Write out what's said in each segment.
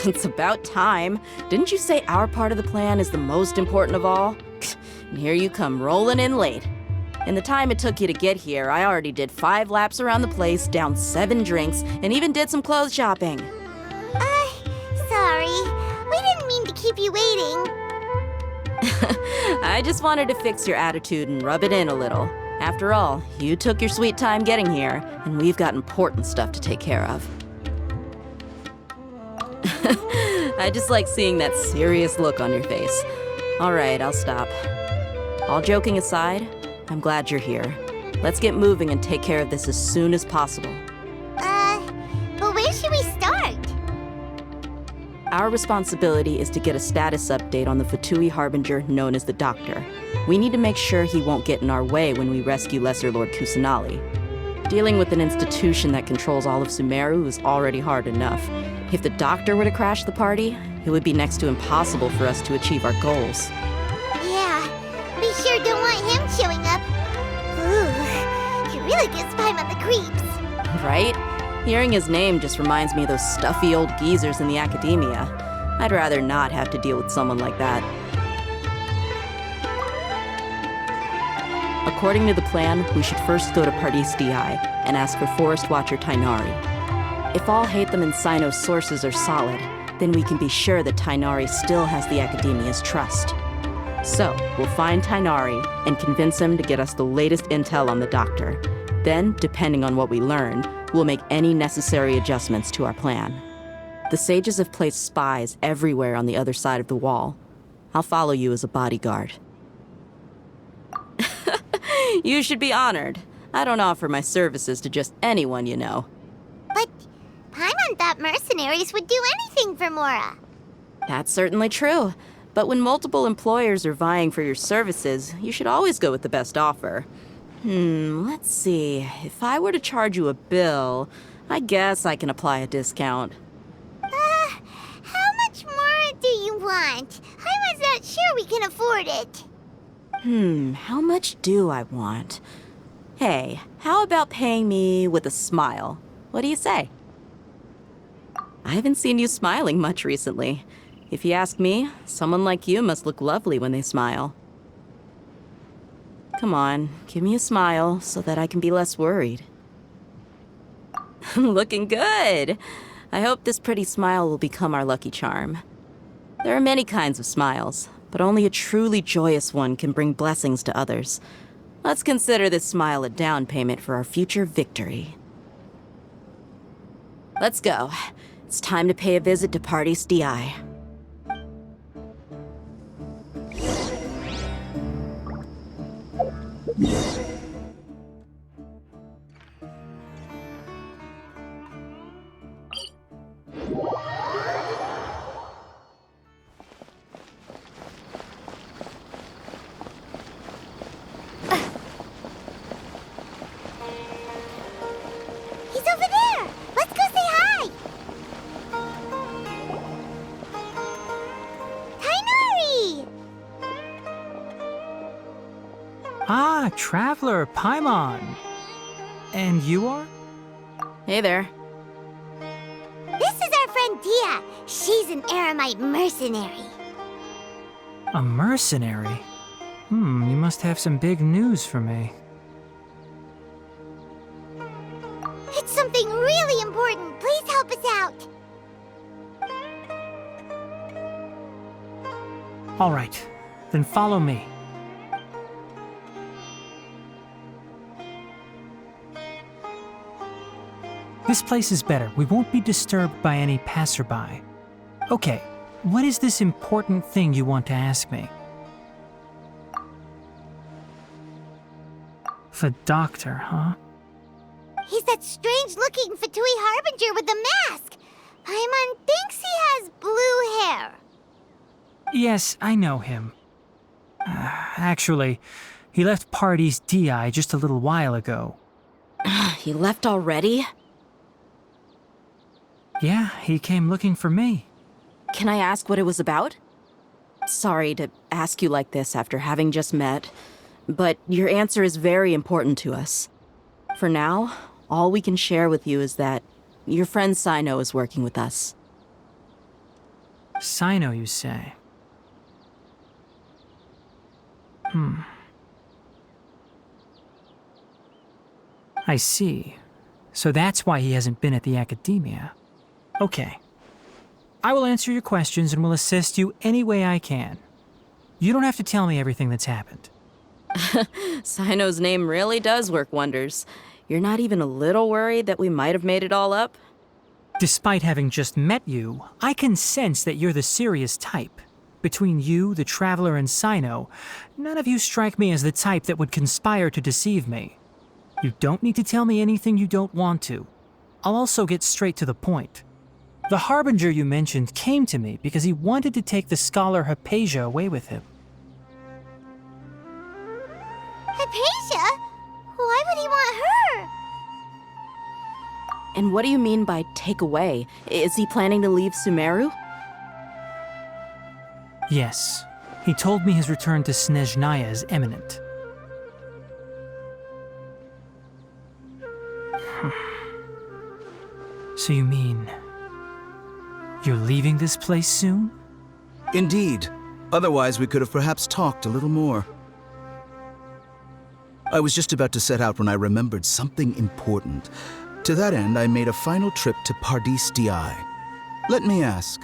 It's about time. Didn't you say our part of the plan is the most important of all? And here you come rolling in late. In the time it took you to get here, I already did 5 laps around the place, downed 7 drinks, and even did some clothes shopping. Sorry. We didn't mean to keep you waiting. I just wanted to fix your attitude and rub it in a little. After all, you took your sweet time getting here, and we've got important stuff to take care of. I just like seeing that serious look on your face. All right, I'll stop. All joking aside, I'm glad you're here. Let's get moving and take care of this as soon as possible. But where should we start? Our responsibility is to get a status update on the Fatui Harbinger known as the Doctor. We need to make sure he won't get in our way when we rescue Lesser Lord Kusanali. Dealing with an institution that controls all of Sumeru is already hard enough. If the Doctor were to crash the party, it would be next to impossible for us to achieve our goals. Yeah, we sure don't want him showing up. Ooh, he really gives Paimon the creeps. Right? Hearing his name just reminds me of those stuffy old geezers in the academia. I'd rather not have to deal with someone like that. According to the plan, we should first go to Pardis DI and ask for Forest Watcher Tainari. If all Hatham and Sino's sources are solid, then we can be sure that Tainari still has the academia's trust. So, we'll find Tainari and convince him to get us the latest intel on the Doctor. Then, depending on what we learn, we'll make any necessary adjustments to our plan. The sages have placed spies everywhere on the other side of the wall. I'll follow you as a bodyguard. You should be honored. I don't offer my services to just anyone you know. But Paimon thought mercenaries would do anything for Mora. That's certainly true. But when multiple employers are vying for your services, you should always go with the best offer. Let's see. If I were to charge you a bill, I guess I can apply a discount. How much more do you want? Paimon's not sure we can afford it. How much do I want? Hey, how about paying me with a smile? What do you say? I haven't seen you smiling much recently. If you ask me, someone like you must look lovely when they smile. Come on, give me a smile so that I can be less worried. Looking good! I hope this pretty smile will become our lucky charm. There are many kinds of smiles, but only a truly joyous one can bring blessings to others. Let's consider this smile a down payment for our future victory. Let's go. It's time to pay a visit to Pardis DI. He's over there! Let's go say hi! Tainari! Ah, Traveler, Paimon. And you are? Hey there. This is our friend Dia. She's an Aramite mercenary. A mercenary? You must have some big news for me. It's something really important. Please help us out. All right, then follow me. This place is better. We won't be disturbed by any passerby. Okay, what is this important thing you want to ask me? The Doctor, huh? He's that strange-looking Fatui Harbinger with the mask. Paimon thinks he has blue hair. Yes, I know him. Actually, he left Pardis DI just a little while ago. He left already? Yeah, he came looking for me. Can I ask what it was about? Sorry to ask you like this after having just met, but your answer is very important to us. For now, all we can share with you is that your friend Sino is working with us. Sino, you say? I see. So that's why he hasn't been at the academia. Okay. I will answer your questions and will assist you any way I can. You don't have to tell me everything that's happened. Sino's name really does work wonders. You're not even a little worried that we might have made it all up? Despite having just met you, I can sense that you're the serious type. Between you, the Traveler, and Sino, none of you strike me as the type that would conspire to deceive me. You don't need to tell me anything you don't want to. I'll also get straight to the point. The Harbinger you mentioned came to me because he wanted to take the scholar Hypatia away with him. Hypatia? Why would he want her? And what do you mean by take away? Is he planning to leave Sumeru? Yes. He told me his return to Snezhnaya is imminent. So you mean... you're leaving this place soon? Indeed. Otherwise, we could have perhaps talked a little more. I was just about to set out when I remembered something important. To that end, I made a final trip to Pardis Di. Let me ask,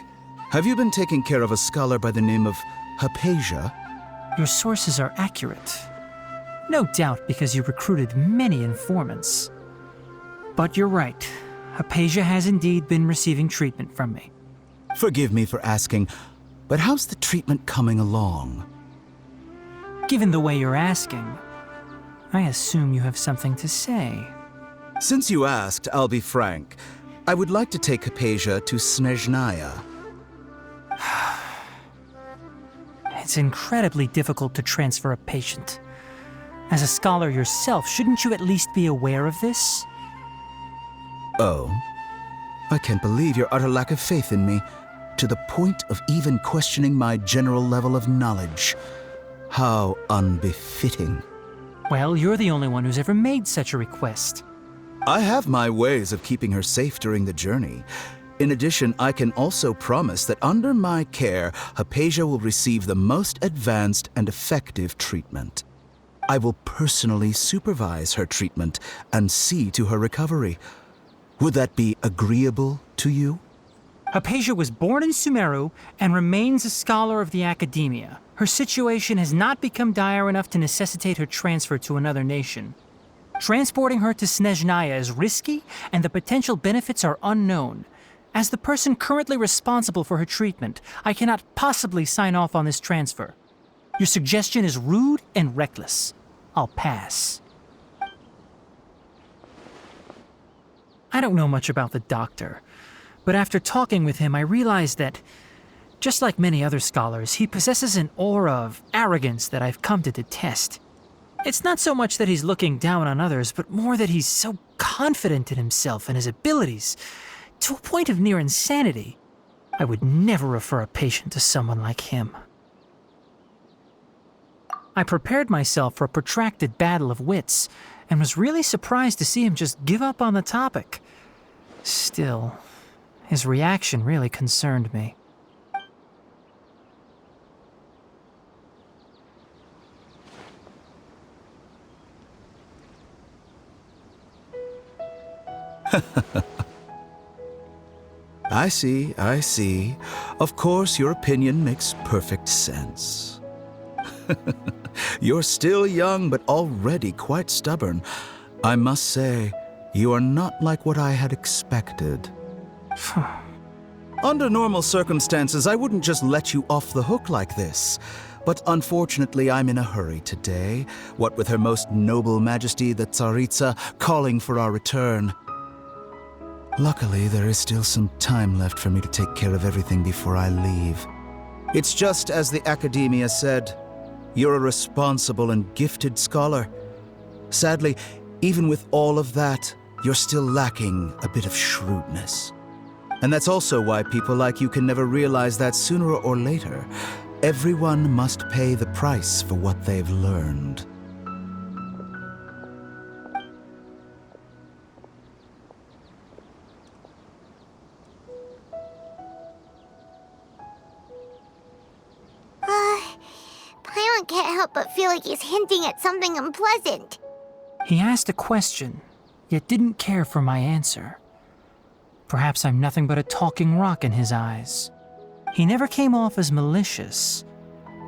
have you been taking care of a scholar by the name of Hypatia? Your sources are accurate. No doubt because you recruited many informants. But you're right. Hypatia has indeed been receiving treatment from me. Forgive me for asking, but how's the treatment coming along? Given the way you're asking, I assume you have something to say. Since you asked, I'll be frank. I would like to take Hypatia to Snezhnaya. It's incredibly difficult to transfer a patient. As a scholar yourself, shouldn't you at least be aware of this? Oh? I can't believe your utter lack of faith in me, to the point of even questioning my general level of knowledge. How unbefitting. Well, you're the only one who's ever made such a request. I have my ways of keeping her safe during the journey. In addition, I can also promise that under my care, Hypatia will receive the most advanced and effective treatment. I will personally supervise her treatment and see to her recovery. Would that be agreeable to you? Hypatia was born in Sumeru and remains a scholar of the academia. Her situation has not become dire enough to necessitate her transfer to another nation. Transporting her to Snezhnaya is risky, and the potential benefits are unknown. As the person currently responsible for her treatment, I cannot possibly sign off on this transfer. Your suggestion is rude and reckless. I'll pass. I don't know much about the doctor, but after talking with him, I realized that, just like many other scholars, he possesses an aura of arrogance that I've come to detest. It's not so much that he's looking down on others, but more that he's so confident in himself and his abilities, to a point of near insanity. I would never refer a patient to someone like him. I prepared myself for a protracted battle of wits, and was really surprised to see him just give up on the topic. Still, his reaction really concerned me. I see. Of course, your opinion makes perfect sense. You're still young, but already quite stubborn. I must say, you are not like what I had expected. Under normal circumstances, I wouldn't just let you off the hook like this. But unfortunately, I'm in a hurry today, what with Her Most Noble Majesty the Tsaritsa calling for our return. Luckily, there is still some time left for me to take care of everything before I leave. It's just as the Academia said, you're a responsible and gifted scholar. Sadly, even with all of that, you're still lacking a bit of shrewdness. And that's also why people like you can never realize that sooner or later, everyone must pay the price for what they've learned. help but feel like he's hinting at something unpleasant. He asked a question, yet didn't care for my answer. Perhaps I'm nothing but a talking rock in his eyes. He never came off as malicious,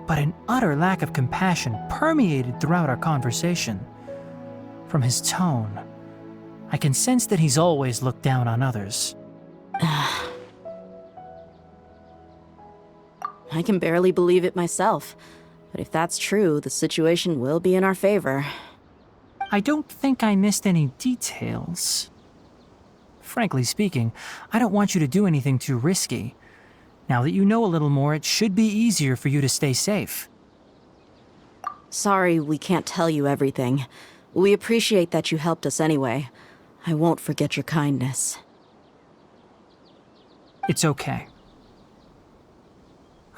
but an utter lack of compassion permeated throughout our conversation. From his tone, I can sense that he's always looked down on others. I can barely believe it myself, but if that's true, the situation will be in our favor. I don't think I missed any details. Frankly speaking, I don't want you to do anything too risky. Now that you know a little more, it should be easier for you to stay safe. Sorry we can't tell you everything. We appreciate that you helped us anyway. I won't forget your kindness. It's okay.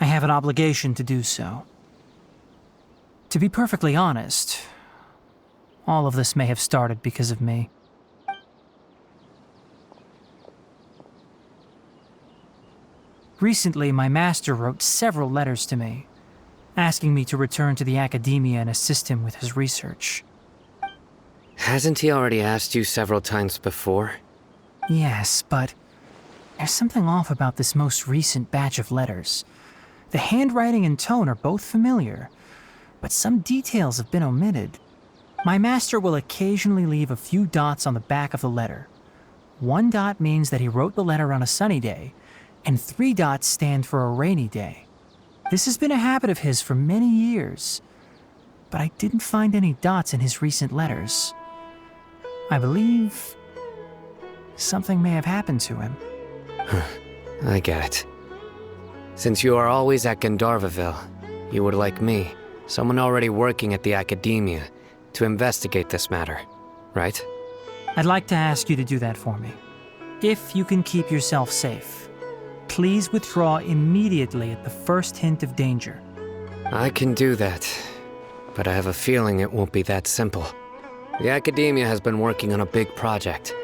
I have an obligation to do so. To be perfectly honest, all of this may have started because of me. Recently, my master wrote several letters to me, asking me to return to the academia and assist him with his research. Hasn't he already asked you several times before? Yes, but there's something off about this most recent batch of letters. The handwriting and tone are both familiar, but some details have been omitted. My master will occasionally leave a few dots on the back of the letter. 1 dot means that he wrote the letter on a sunny day, and 3 dots stand for a rainy day. This has been a habit of his for many years, but I didn't find any dots in his recent letters. I believe something may have happened to him. I get it. Since you are always at Gandharvaville, you would like me, someone already working at the academia, to investigate this matter, right? I'd like to ask you to do that for me. If you can keep yourself safe, please withdraw immediately at the first hint of danger. I can do that, but I have a feeling it won't be that simple. The academia has been working on a big project.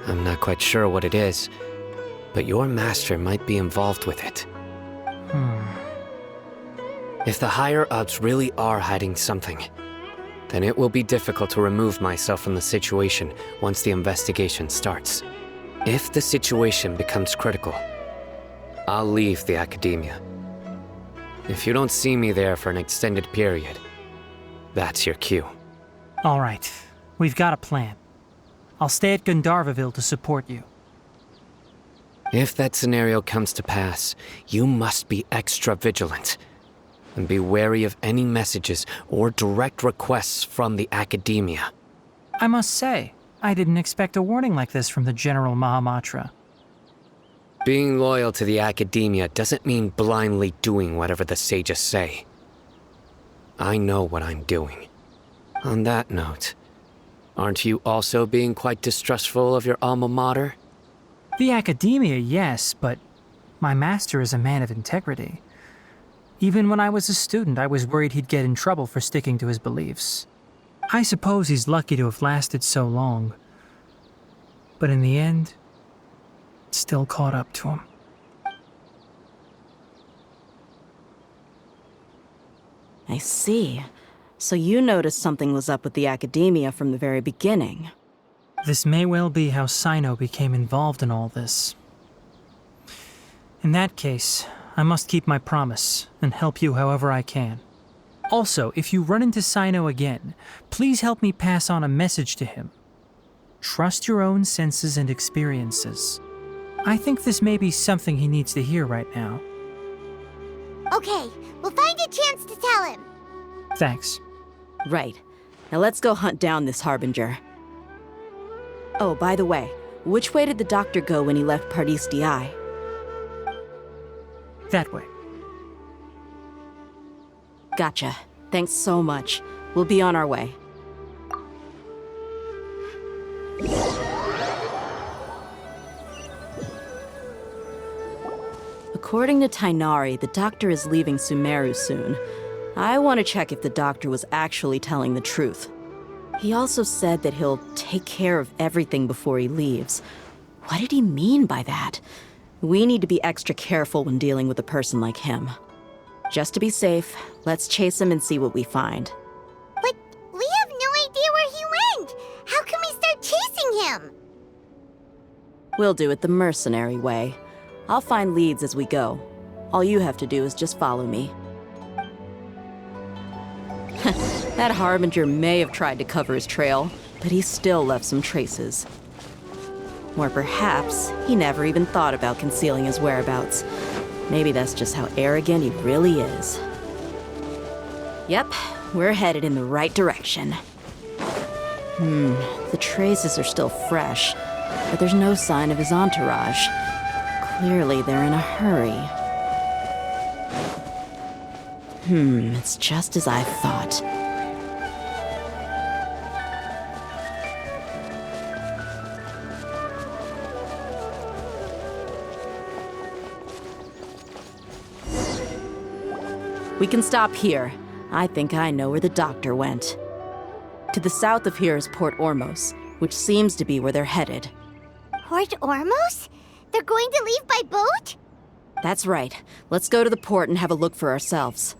I'm not quite sure what it is, but your master might be involved with it. If the higher-ups really are hiding something, then it will be difficult to remove myself from the situation once the investigation starts. If the situation becomes critical, I'll leave the academia. If you don't see me there for an extended period, that's your cue. All right, we've got a plan. I'll stay at Gandharvaville to support you. If that scenario comes to pass, you must be extra vigilant. And be wary of any messages or direct requests from the academia. I must say, I didn't expect a warning like this from the General Mahamatra. Being loyal to the academia doesn't mean blindly doing whatever the sages say. I know what I'm doing. On that note, aren't you also being quite distrustful of your alma mater? The academia, yes, but my master is a man of integrity. Even when I was a student, I was worried he'd get in trouble for sticking to his beliefs. I suppose he's lucky to have lasted so long. But in the end, it still caught up to him. I see. So you noticed something was up with the academia from the very beginning. This may well be how Sino became involved in all this. In that case, I must keep my promise and help you however I can. Also, if you run into Sino again, please help me pass on a message to him. Trust your own senses and experiences. I think this may be something he needs to hear right now. Okay, we'll find a chance to tell him. Thanks. Right. Now let's go hunt down this Harbinger. Oh, by the way, which way did the doctor go when he left Pardis Di? That way. Gotcha. Thanks so much. We'll be on our way. According to Tainari, the doctor is leaving Sumeru soon. I want to check if the doctor was actually telling the truth. He also said that he'll take care of everything before he leaves. What did he mean by that? We need to be extra careful when dealing with a person like him. Just to be safe, let's chase him and see what we find. But we have no idea where he went. How can we start chasing him? We'll do it the mercenary way. I'll find leads as we go. All you have to do is just follow me. That Harbinger may have tried to cover his trail, but he still left some traces. Or perhaps he never even thought about concealing his whereabouts. Maybe that's just how arrogant he really is. Yep, we're headed in the right direction. The traces are still fresh, but there's no sign of his entourage. Clearly they're in a hurry. It's just as I thought. We can stop here. I think I know where the doctor went. To the south of here is Port Ormos, which seems to be where they're headed. Port Ormos? They're going to leave by boat? That's right. Let's go to the port and have a look for ourselves.